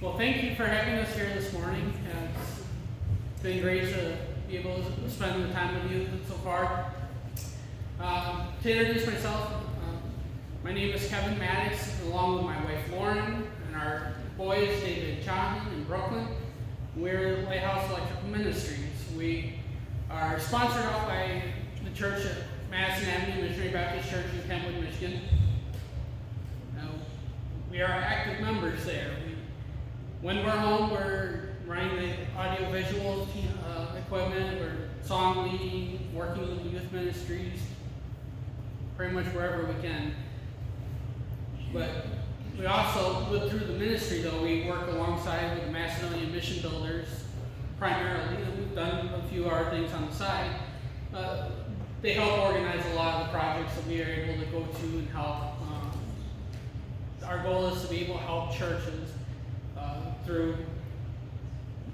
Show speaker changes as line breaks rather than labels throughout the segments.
Well, thank you for having us here this morning. It's been great to be able to spend the time with you so far. To introduce myself, my name is Kevin Mattox, along with my wife Lauren and our boys David and John in Brooklyn. We're Lighthouse Electrical Ministries. We are sponsored out by the church at Madison Avenue Missionary Baptist Church in Kentwood, Michigan. We are active members there. When we're home, we're running the audio-visual equipment, we're song leading, working with the youth ministries, pretty much wherever we can. But we also, through the ministry though, we work alongside with the Macedonian mission builders primarily, and we've done a few other things on the side. They help organize a lot of the projects that we are able to go to and help. Our goal is to be able to help churches through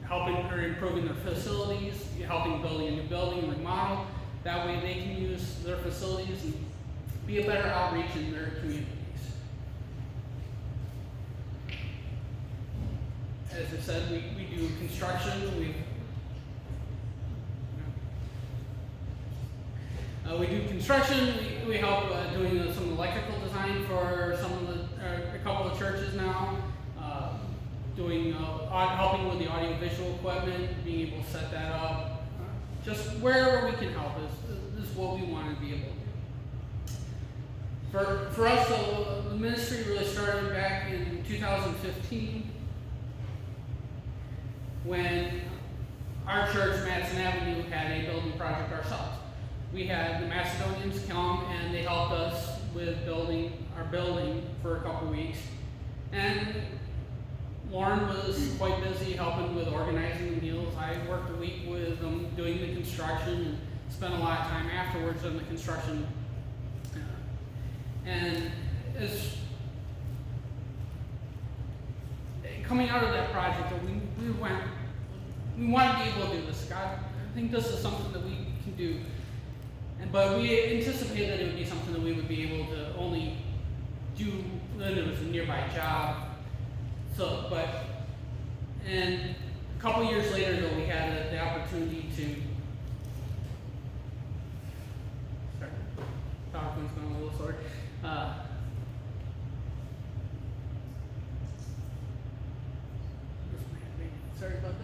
helping or improving their facilities, helping building a new building, remodel. That way they can use their facilities and be a better outreach in their communities. As I said, we do construction. We do construction. We help doing some electrical design for a couple of churches now. Helping with the audio-visual equipment, being able to set that up. Just wherever we can help is what we want to be able to do. For us, the ministry really started back in 2015 when our church, Madison Avenue, had a building project ourselves. We had the Macedonians come and they helped us with building our building for a couple weeks. And Lauren was quite busy helping with organizing the meals. I worked a week with them doing the construction and spent a lot of time afterwards on the construction. And as coming out of that project, we wanted to be able to do this. God, I think this is something that we can do. But we anticipated that it would be something that we would be able to only do when it was a nearby job. And a couple years later, though, we had the opportunity to. Sorry, PowerPoint's going a little slower. Sorry about that.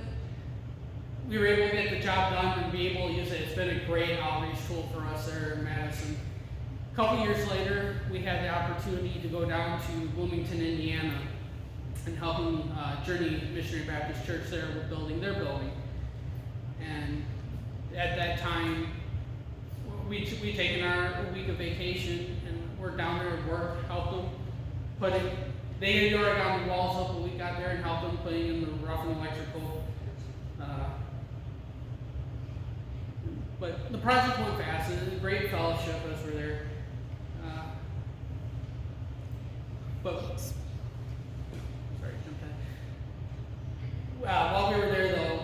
We were able to get the job done and be able to use it. It's been a great outreach tool for us there in Madison. A couple years later, we had the opportunity to go down to Bloomington, Indiana, and helping Journey Missionary Baptist Church there with building their building. And at that time, we'd taken our week of vacation and we're down there at work, helped them put it. They had already got the walls up, but we got there and helped them putting in the rough and electrical. But the project went fast, and it was a great fellowship as we're there. While we were there, though,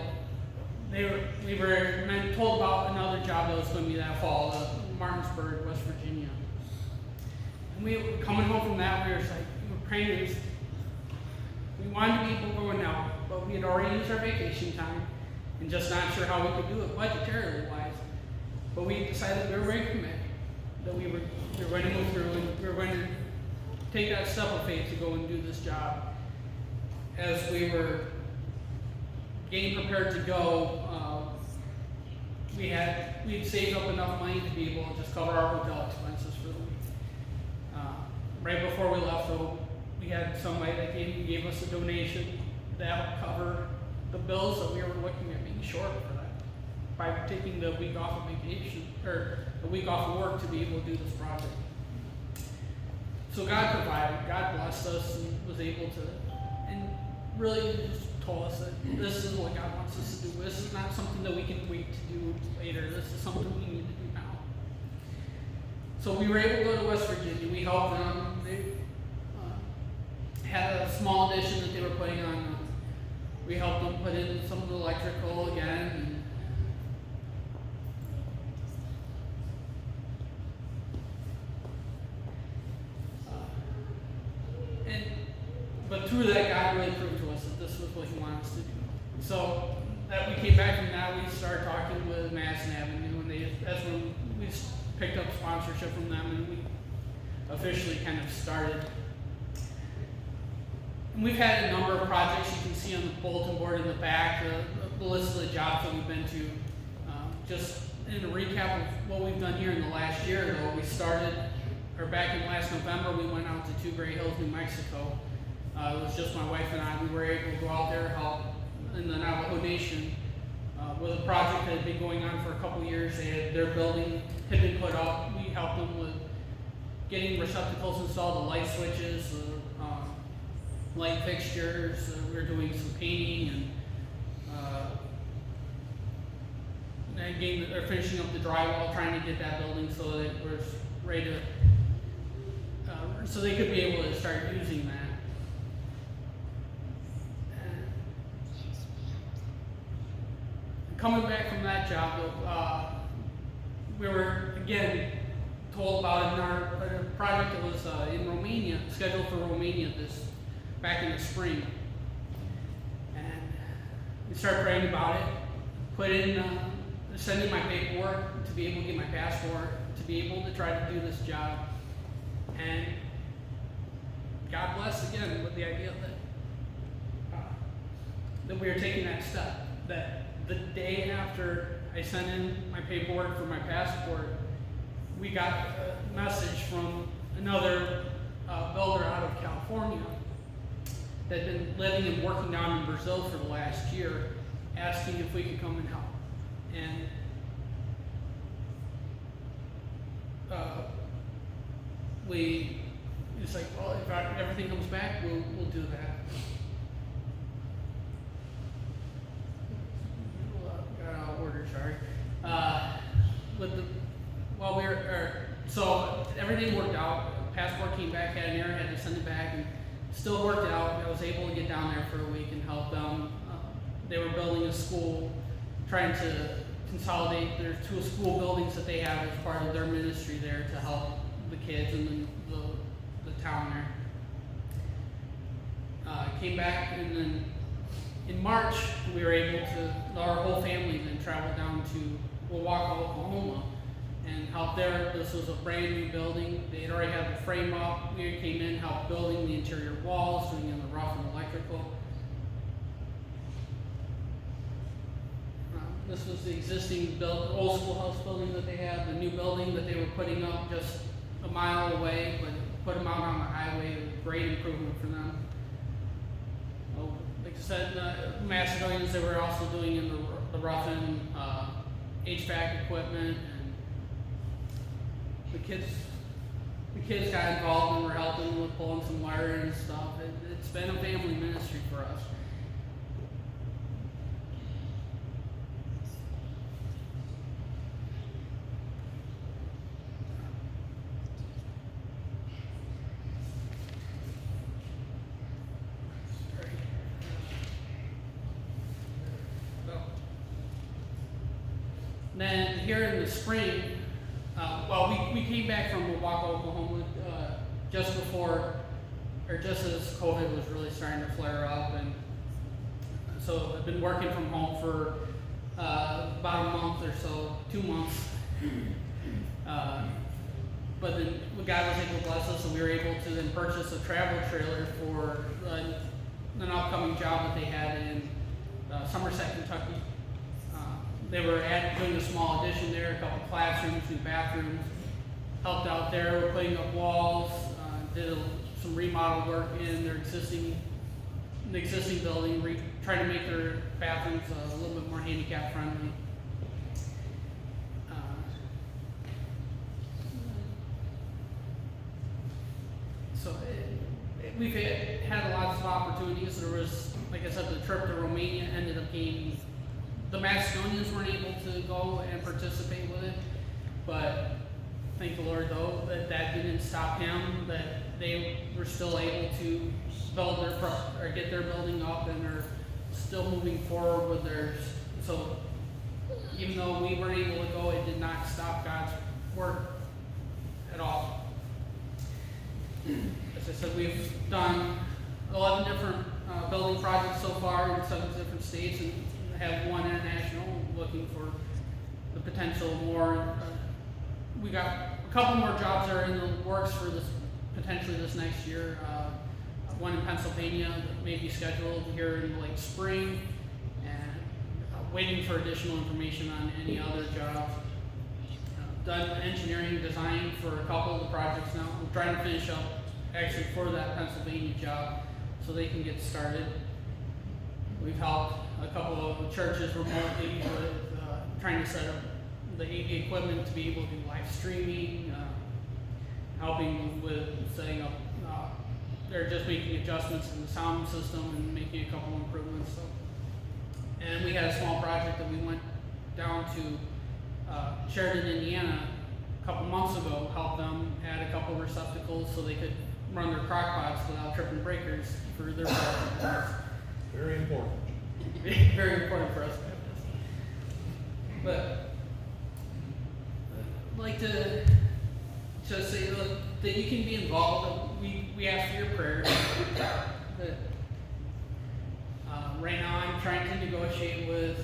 we were told about another job that was going to be that fall, Martinsburg, West Virginia. And we were coming home from that, we were praying. We wanted to be able to go now, but we had already used our vacation time and just not sure how we could do it budgetarily wise. But we decided we were going to commit, that we were going to move through and we were going to take that step of faith to go and do this job. As we were getting prepared to go, we'd saved up enough money to be able to just cover our hotel expenses for the week. Right before we left, though, we had somebody that gave us a donation that helped cover the bills that we were looking at being short for that by taking the week off of vacation or the week off of work to be able to do this project. So God provided, God blessed us and was able to, and really just told us that this is what God wants us to do. This is not something that we can wait to do later. This is something we need to do now. So we were able to go to West Virginia. We helped them. They had a small addition that they were putting on. We helped them put in some of the electrical again. But through that, God really proved to us that this was what he wanted us to do. So that we came back from that, we started talking with Madison Avenue, and that's when we picked up sponsorship from them, and we officially kind of started. And we've had a number of projects you can see on the bulletin board in the back, the list of the jobs that we've been to. Just in a recap of what we've done here in the last year, though, we started, or back in last November, we went out to Two Gray Hills, New Mexico. It was just my wife and I. We were able to go out there, help in the Navajo Nation with a project that had been going on for a couple years. Their building had been put up. We helped them with getting receptacles installed, the light switches, light fixtures. We were doing some painting, and again, they're finishing up the drywall, trying to get that building so that it was ready to, so they could be able to start using that. Coming back from that job, we were again told about a project that was in Romania, scheduled for Romania back in the spring, and we started praying about it. Send in my paperwork to be able to get my passport, to be able to try to do this job, and God bless again with the idea that we were taking that step. That the day after I sent in my paperwork for my passport, we got a message from another builder out of California that had been living and working down in Brazil for the last year, asking if we could come and help. And it's like, well, if everything comes back, we'll do that. Got out of order, sorry. So everything worked out. Passport came back, had an error, had to send it back, and still worked out. I was able to get down there for a week and help them. They were building a school, trying to consolidate their two school buildings that they have as part of their ministry there to help the kids and the town there. Came back, and then in March we were able to, our whole family then traveled down to Wauwaka, Oklahoma, and helped there. This was a brand new building. They had already had the frame up. We came in, helped building the interior walls, doing in the rough and electrical. This was the existing old schoolhouse building that they had, the new building that they were putting up just a mile away, but put them out on the highway. It was a great improvement for them. Like I said, Macedonians, they were also doing in the rough-in HVAC equipment, and the kids got involved and were helping with pulling some wiring and stuff. It's been a family ministry for us. Then here in the spring, we came back from Wauwaka, Oklahoma, just as COVID was really starting to flare up, and so I've been working from home for about a month or so, 2 months. But then God was able to bless us, and we were able to then purchase a travel trailer for an upcoming job that they had in Somerset, Kentucky. They were doing a small addition there, a couple classrooms, 2 bathrooms. Helped out there, we're putting up walls, did some remodel work in their existing building, trying to make their bathrooms a little bit more handicap friendly. We've had lots of opportunities. There was, like I said, the trip to Romania ended up being, the Macedonians weren't able to go and participate with it, but thank the Lord though that didn't stop him, that they were still able to get their building up, and are still moving forward with theirs. So even though we weren't able to go, it did not stop God's work at all. As I said, we've done 11 different building projects so far in 7 different states, and have one international, looking for the potential more. We got a couple more jobs that are in the works for this, potentially this next year. One in Pennsylvania that may be scheduled here in the late spring, and waiting for additional information on any other jobs. Done engineering design for a couple of the projects now. I'm trying to finish up actually for that Pennsylvania job so they can get started. We've helped a couple of churches remotely with trying to set up the AV equipment to be able to do live streaming, helping with setting up, they're just making adjustments in the sound system and making a couple improvements. So. And we had a small project that we went down to Sheridan, Indiana a couple months ago, helped them add a couple receptacles so they could run their crock pots without tripping breakers for their project.
Very important.
Very important for us to have this. But I'd like to say that you can be involved. We ask for your prayers. That right now I'm trying to negotiate with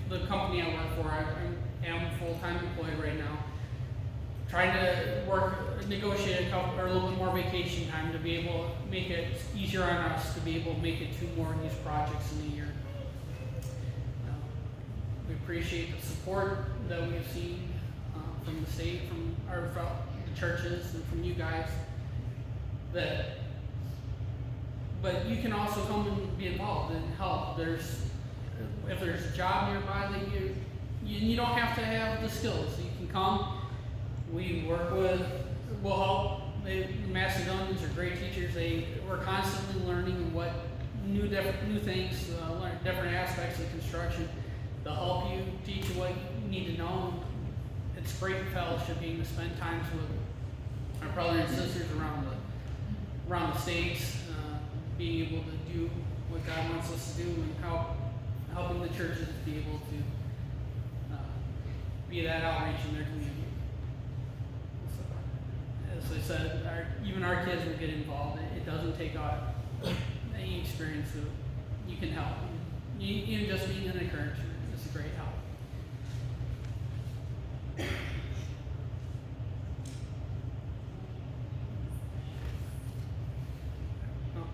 the company I work for. I am a full-time employee right now. Trying to negotiate a little bit more vacation time to be able to make it easier on us to be able to make it 2 more of these projects in a year. We appreciate the support that we have seen from the state, from the churches, and from you guys. But you can also come and be involved and help. If there's a job nearby that you don't have to have the skills. You can come. We'll help. The Macedonians are great teachers. We're constantly learning what new things, learn different aspects of construction. They'll help you, teach you what you need to know. It's great fellowship being to spend times with our brothers and sisters around the states, being able to do what God wants us to do, and helping the churches be able to be that outreach in their community. As I said, even our kids will get involved. It doesn't take any experience, so you can help. Even just being an encourager is a great help.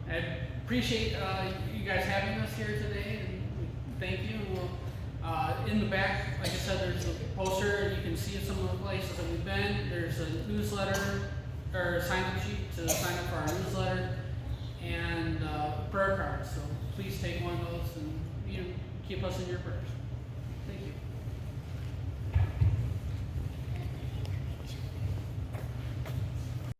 I appreciate you guys having us here today, and thank you. In the back, like I said, there's a poster. You can see some of the places that we've been. There's a newsletter or a sign-up sheet to sign up for our newsletter, and prayer cards. So please take one of those and keep us in your prayers. Thank you.